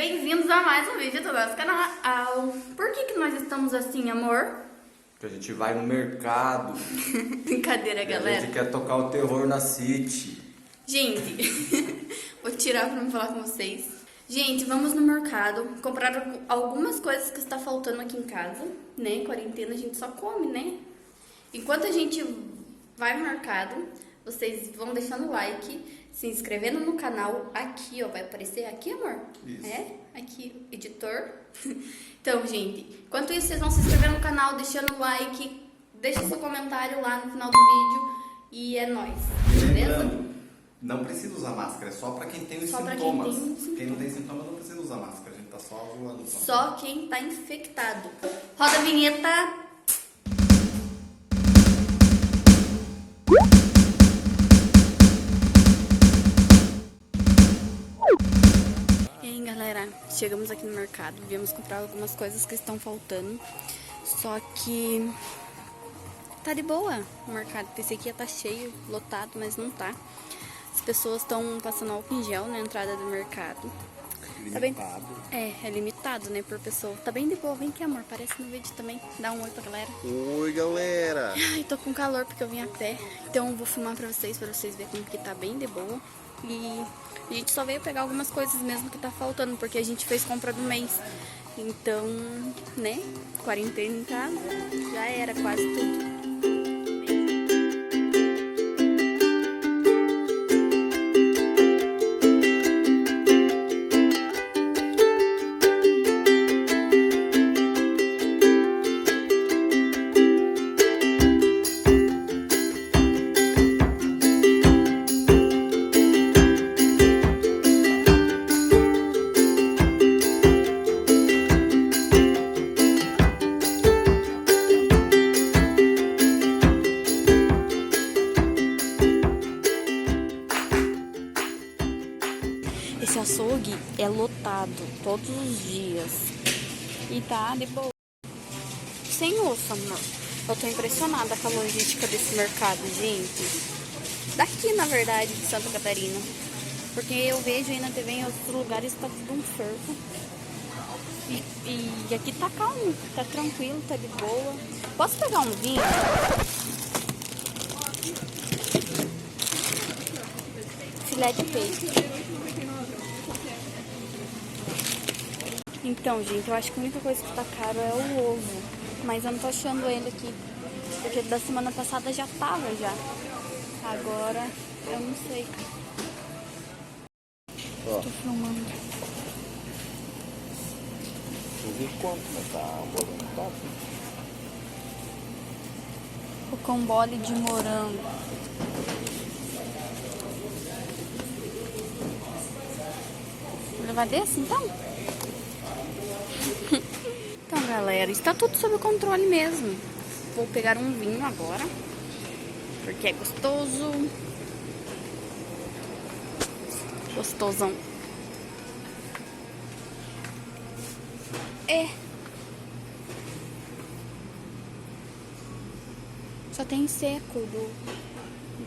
Bem-vindos a mais um vídeo do nosso canal. Por que nós estamos assim, amor? Que a gente vai no mercado. Brincadeira, galera. A gente quer tocar o terror na City. Gente, vou tirar pra não falar com vocês. Gente, vamos no mercado comprar algumas coisas que está faltando aqui em casa, né? Quarentena a gente só come, né? Enquanto a gente vai no mercado, vocês vão deixando o like, se inscrevendo no canal aqui, ó, vai aparecer aqui, amor? Isso. É, aqui, editor. Então, gente, enquanto isso, vocês vão se inscrever no canal, deixando o like, deixa seu comentário lá no final do vídeo e é nóis, beleza? Não precisa usar máscara, é só pra quem tem os Só pra sintomas. quem tem os sintomas. Quem não tem sintomas não precisa usar máscara, a gente tá só zoando. Só quem tá infectado. Roda a vinheta. E aí, galera, chegamos aqui no mercado, viemos comprar algumas coisas que estão faltando, só que tá de boa o mercado. Pensei que ia estar cheio, lotado, mas não tá. As pessoas estão passando álcool em gel na entrada do mercado. Tá bem, é limitado, né, por pessoa. Tá bem de boa, vem aqui, amor, aparece no vídeo também. Dá um oi pra galera. Oi, galera! Ai, tô com calor porque eu vim a pé, então vou filmar pra vocês verem como que tá bem de boa. E a gente só veio pegar algumas coisas mesmo que tá faltando, porque a gente fez compra do mês. Então, né, quarentena em casa, já era quase tudo. Esse açougue é lotado todos os dias e tá de boa. Sem osso, amor. Eu tô impressionada com a logística desse mercado, gente. Daqui, na verdade, de Santa Catarina. Porque eu vejo aí na TV em outros lugares tá tudo um fervo. E aqui tá calmo, tá tranquilo, tá de boa. Posso pegar um vinho? Filé de peixe. Então, gente, eu acho que a única coisa que tá caro é o ovo. Mas eu não tô achando ele aqui. Porque da semana passada já tava já. Agora, eu não sei. Ó. Tô filmando. Eu vi quanto, mas tá morando top. Rocambole de morango. Vou levar desse, então? Então, galera, está tudo sob controle mesmo. Vou pegar um vinho agora, porque é gostoso. Gostosão. É. Só tem seco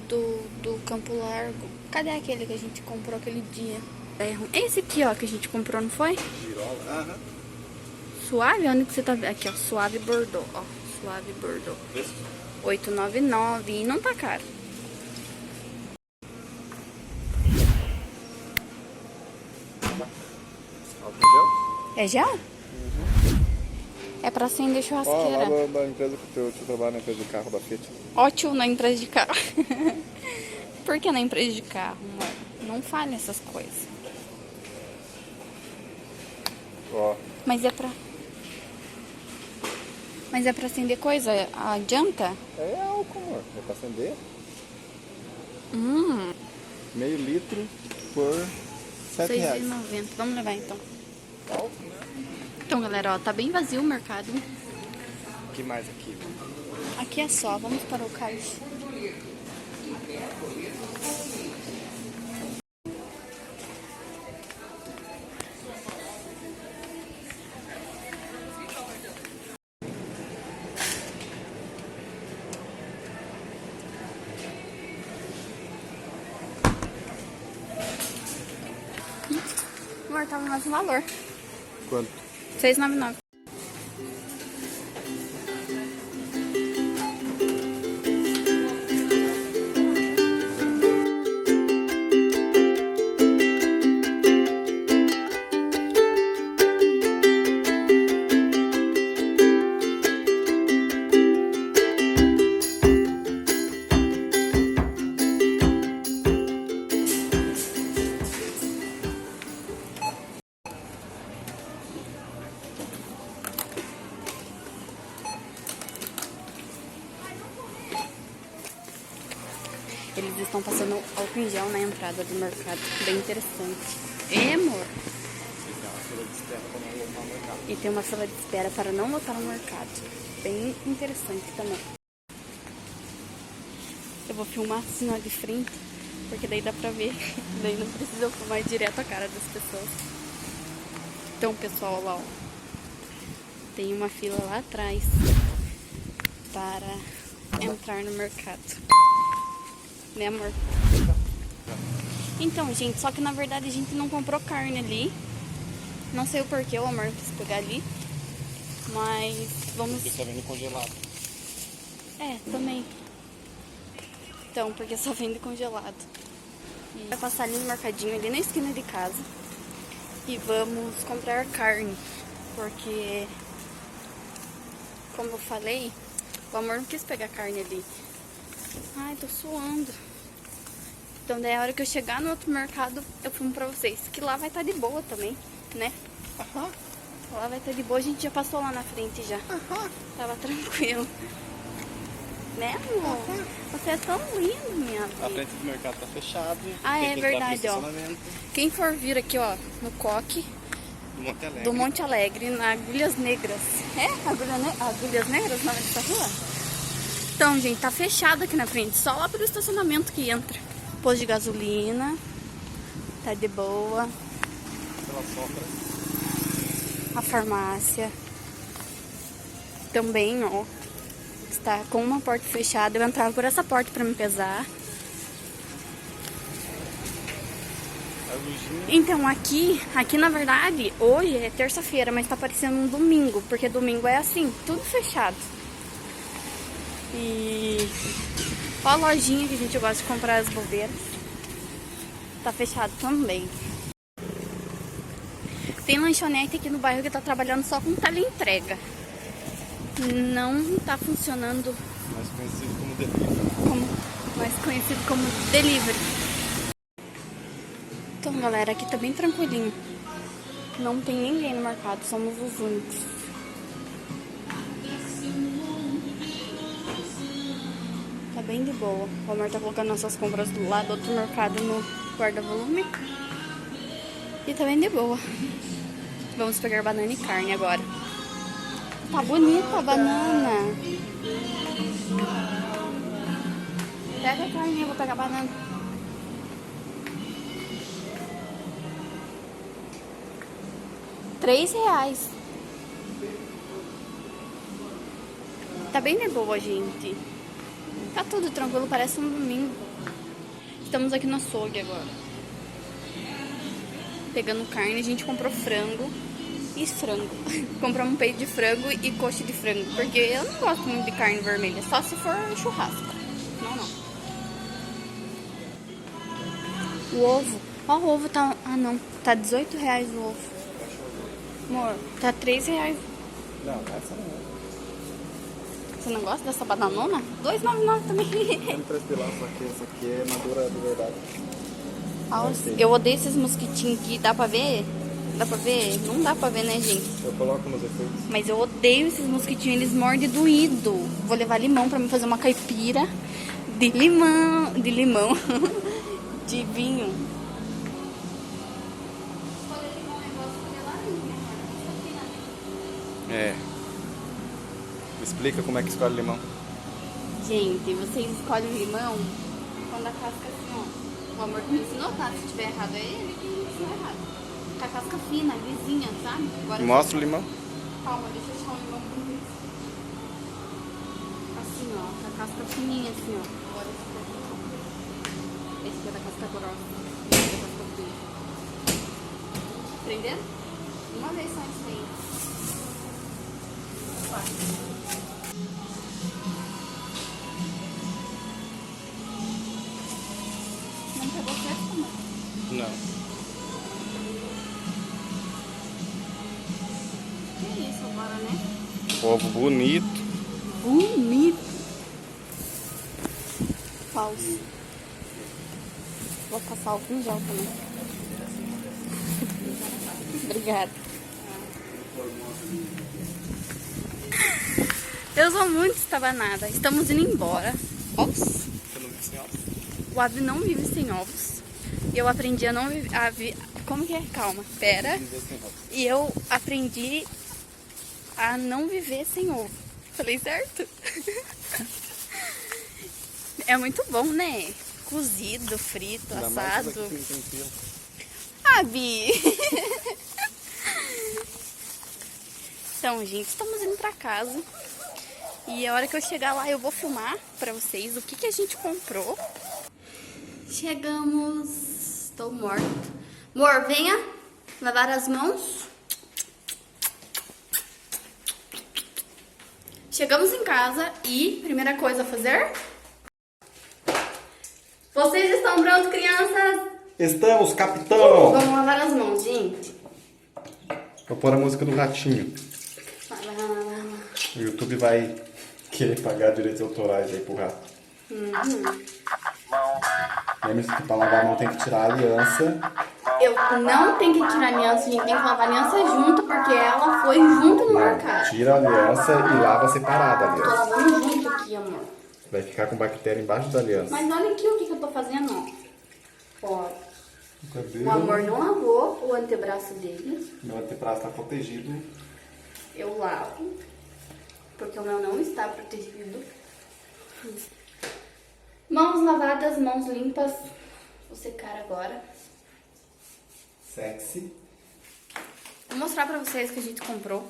do Campo Largo. Cadê aquele que a gente comprou aquele dia? Esse aqui, ó, que a gente comprou, não foi? Girola, aham. Suave? Onde que você tá vendo? Aqui, ó, Suave Bordeaux, ó. Suave Bordeaux. 8,99 e não tá caro. É gel? Uhum. É pra acender churrasqueira. Ó, lá da empresa que eu trabalho na empresa de carro da Fiat. Ótimo na empresa de carro. Por que na empresa de carro, amor? Não fale essas coisas. Ó. Mas é pra acender coisa? Adianta? É álcool, amor. É pra acender. Meio litro por R$7. R$6,90. Vamos levar então. Álcool, né? Então, galera, ó, tá bem vazio o mercado. O que mais aqui? Aqui é só, vamos para o caixa. Amor, tava mais um valor. Quanto? 6,99. Eles estão passando álcool em gel na entrada do mercado. Bem interessante. É, amor? E tem uma fila de espera para não lotar no mercado. Bem interessante também. Eu vou filmar assim, ó, de frente, porque daí dá pra ver. Daí não precisa eu filmar direto a cara das pessoas. Então, pessoal, lá, ó, tem uma fila lá atrás para entrar no mercado. Né, amor? Então, gente, só que na verdade a gente não comprou carne ali. Não sei o porquê, o amor quis pegar ali. Mas vamos... Porque só vende congelado. É, também. Então, porque só vende congelado. E vai passar ali no mercadinho, ali na esquina de casa. E vamos comprar carne. Porque, como eu falei, o amor não quis pegar carne ali. Ai, tô suando. Então daí a hora que eu chegar no outro mercado, eu filmo pra vocês. Que lá vai estar de boa também, né? Aham. Lá vai estar de boa, a gente já passou lá na frente já. Aham. Tava tranquilo. Né, amor? Você é tão lindo, minha A filha. frente do mercado tá fechado. Ah, tem é que entrar verdade, pelo ó. estacionamento Quem for vir aqui, ó, no coque do Monte Alegre. do Monte Alegre, na Agulhas Negras. É? Agulhas Negras, o nome dessa rua? Então, gente, tá fechado aqui na frente. Só lá pelo estacionamento que entra. Posto de gasolina. Tá de boa. Pela sombra. A farmácia. Também, ó. Está com uma porta fechada. Eu entrava por essa porta pra me pesar. A luzinha. Então, aqui na verdade, hoje é terça-feira, mas tá parecendo um domingo. Porque domingo é assim, tudo fechado. E ó a lojinha que a gente gosta de comprar as bobeiras. Tá fechado também. Tem lanchonete aqui no bairro que tá trabalhando só com teleentrega. Não tá funcionando Mais conhecido como delivery. mais conhecido como delivery. Então, galera, aqui tá bem tranquilinho. Não tem ninguém no mercado, somos os únicos. Tá bem de boa. O amor tá colocando nossas compras do lado do outro mercado no guarda-volume. E tá bem de boa. Vamos pegar banana e carne agora. Tá bonita a banana. Pega a carne, eu vou pegar a banana. R$3. Tá bem de boa, gente. Tá tudo tranquilo, parece um domingo. Estamos aqui no açougue agora. Pegando carne, a gente comprou frango e frango. Compramos um peito de frango e coxa de frango. Porque eu não gosto muito de carne vermelha, só se for churrasco. Não. O ovo. Ó, o ovo tá... Ah, não. Tá R$18 o ovo. Amor, tá R$3. Não, essa não é. Você não gosta dessa bananona? R$2,99 também. Tem preço de lá, só que essa aqui é madura de verdade. Nossa, eu odeio esses mosquitinhos aqui. Dá pra ver? Dá pra ver? Não dá pra ver, né, gente? Eu coloco nos efeitos. Mas eu odeio esses mosquitinhos, eles mordem doído. Vou levar limão pra mim fazer uma caipira de limão. De vinho. É. Explica como é que escolhe limão. Gente, vocês escolhem o limão quando a casca assim, ó. O amor que me ensinou, tá? Se tiver errado é ele que me ensinou errado. Com a casca fina, lisinha, sabe? Agora Mostra o limão. Calma, deixa eu achar um limão bonito. Assim, ó, com a casca fininha, assim, ó. Agora esse aqui é da casca grossa. Esse aqui é da casca fina. Entendendo? Uma vez só isso aí. Não pegou fresco, não? Não. Que isso agora, né? Ovo bonito. Bonito. Falso. Vou passar álcool em gel também. Obrigada. Eu sou muito estabanada. Estamos indo embora. Ovos? Você não viu sem ovos? O Abi não vive sem ovos. E eu aprendi a não viver. Como que é? Calma, pera. Viver sem ovos. E eu aprendi a não viver sem ovo. Falei certo? É muito bom, né? Cozido, frito, Ainda mais isso assado. aqui tem tempero. Abi! Então, gente, estamos indo pra casa. E a hora que eu chegar lá, eu vou filmar pra vocês o que a gente comprou. Chegamos. Estou morta. Amor, venha lavar as mãos. Chegamos em casa e, primeira coisa a fazer... Vocês estão prontos, crianças? Estamos, capitão! Vamos lavar as mãos, gente. Vou pôr a música do Ratinho. Vai lá. O YouTube vai querer pagar direitos autorais aí pro rato. Lembre-se que pra lavar a mão tem que tirar a aliança. Eu não tenho que tirar aliança, a gente tem que lavar a aliança junto, porque ela foi junto no mercado. Tira a aliança e lava separada a Tô aliança. lavando junto aqui, amor. Vai ficar com bactéria embaixo da aliança. Mas olha aqui o que eu tô fazendo, ó. Ó, Cadê? o amor não lavou o antebraço dele. Meu antebraço tá protegido. Eu lavo, porque o meu não está protegido. Mãos lavadas, mãos limpas. Vou secar agora. Sexy. Vou mostrar pra vocês o que a gente comprou.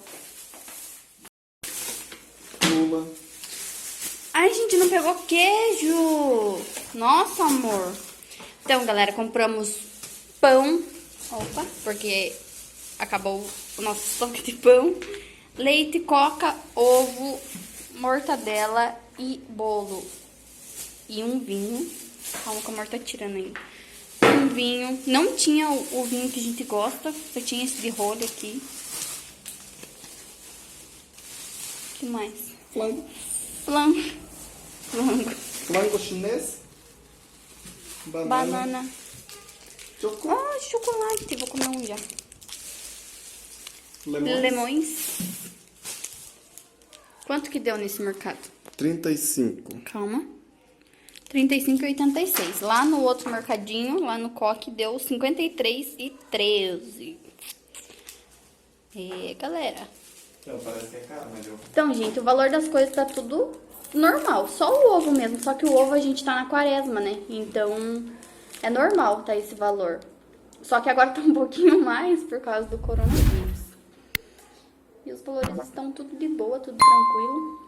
Lula. Ai, gente, não pegou queijo. Nossa, amor. Então, galera, compramos pão. Opa, porque acabou o nosso estoque de pão. Leite, coca, ovo, mortadela e bolo. E um vinho. Calma que a amor tá tirando aí. Um vinho. Não tinha o vinho que a gente gosta. Só tinha esse de rolha aqui. O que mais? Flango. Flango. Flango chinês. Banana. Choco. Ah, chocolate. Vou comer um já. Lemões. Quanto que deu nesse mercado? 35. Calma. 35,86. Lá no outro mercadinho, lá no Coque, deu 53,13. É, galera. Então, parece que é caro, mas eu... Então, gente, o valor das coisas tá tudo normal. Só o ovo mesmo. Só que o ovo a gente tá na quaresma, né? Então, é normal tá esse valor. Só que agora tá um pouquinho mais por causa do coronavírus. E os valores estão tudo de boa, tudo tranquilo.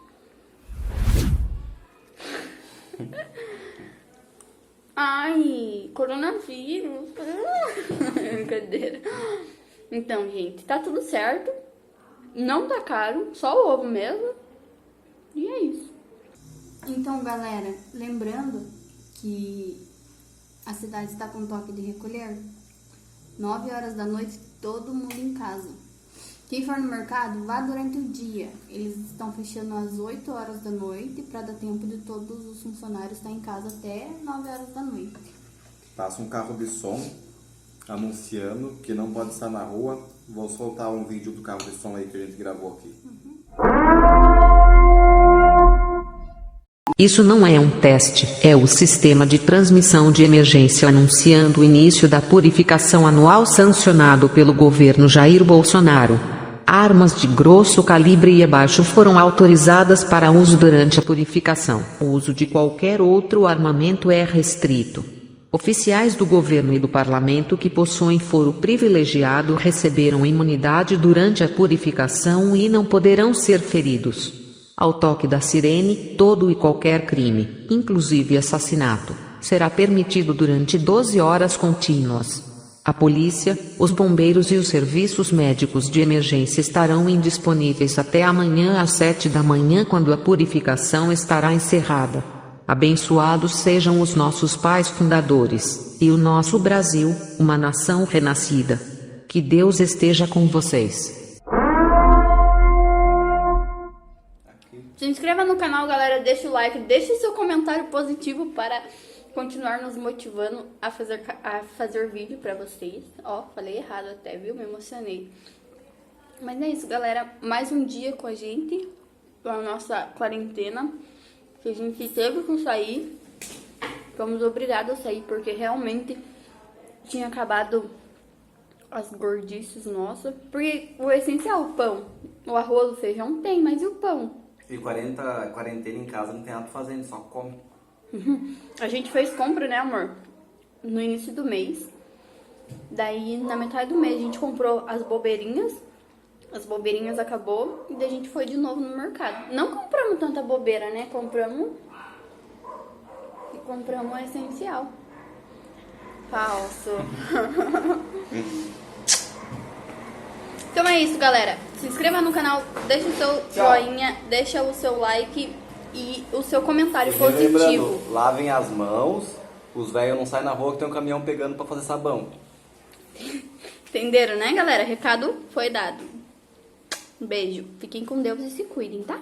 Ai, coronavírus. Brincadeira. Então, gente, tá tudo certo. Não tá caro, só o ovo mesmo. E é isso. Então, galera, lembrando que a cidade está com toque de recolher. 9 horas da noite, todo mundo em casa. Quem for no mercado, vá durante o dia. Eles estão fechando às 8 horas da noite para dar tempo de todos os funcionários estar em casa até 9 horas da noite. Passa um carro de som anunciando que não pode estar na rua. Vou soltar um vídeo do carro de som aí que a gente gravou aqui. Isso não é um teste, é o sistema de transmissão de emergência anunciando o início da purificação anual sancionado pelo governo Jair Bolsonaro. Armas de grosso calibre e abaixo foram autorizadas para uso durante a purificação. O uso de qualquer outro armamento é restrito. Oficiais do governo e do parlamento que possuem foro privilegiado receberam imunidade durante a purificação e não poderão ser feridos. Ao toque da sirene, todo e qualquer crime, inclusive assassinato, será permitido durante 12 horas contínuas. A polícia, os bombeiros e os serviços médicos de emergência estarão indisponíveis até amanhã às 7 da manhã, quando a purificação estará encerrada. Abençoados sejam os nossos pais fundadores, e o nosso Brasil, uma nação renascida. Que Deus esteja com vocês. Se inscreva no canal, galera, deixa o like, deixe seu comentário positivo para continuar nos motivando a fazer vídeo pra vocês. Ó, falei errado até, viu? Me emocionei. Mas é isso, galera. Mais um dia com a gente, com a nossa quarentena, que a gente teve que sair. Fomos obrigados a sair porque realmente tinha acabado as gordices nossas. Porque o essencial, o pão. O arroz, o feijão tem, mas e o pão? E quarentena em casa não tem nada fazendo, só come. A gente fez compra, né, amor? No início do mês. Daí, na metade do mês, a gente comprou as bobeirinhas. As bobeirinhas acabou. E daí a gente foi de novo no mercado. Não compramos tanta bobeira, né? Compramos o essencial. Falso. Então é isso, galera. Se inscreva no canal, deixa o seu joinha, deixa o seu like e o seu comentário positivo. Lembrando, lavem as mãos, os velhos não saem na rua que tem um caminhão pegando pra fazer sabão. Entenderam, né, galera? Recado foi dado. Um beijo. Fiquem com Deus e se cuidem, tá?